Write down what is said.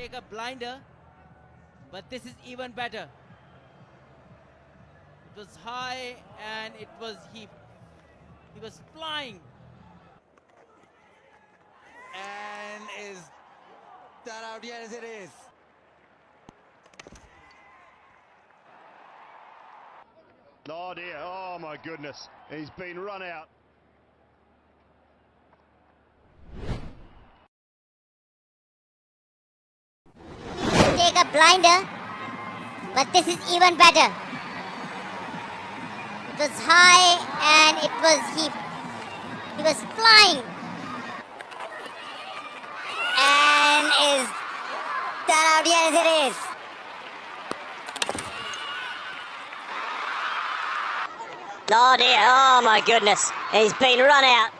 take a blinder, but this is even better. It was high and it was he was flying. And is that out? Yes, it is. Oh dear, oh my goodness, he's been run out. Take a blinder, but this is even better. It was high and it was he was flying. And is that out? Yes, it is. Oh dear, oh my goodness, he's been run out.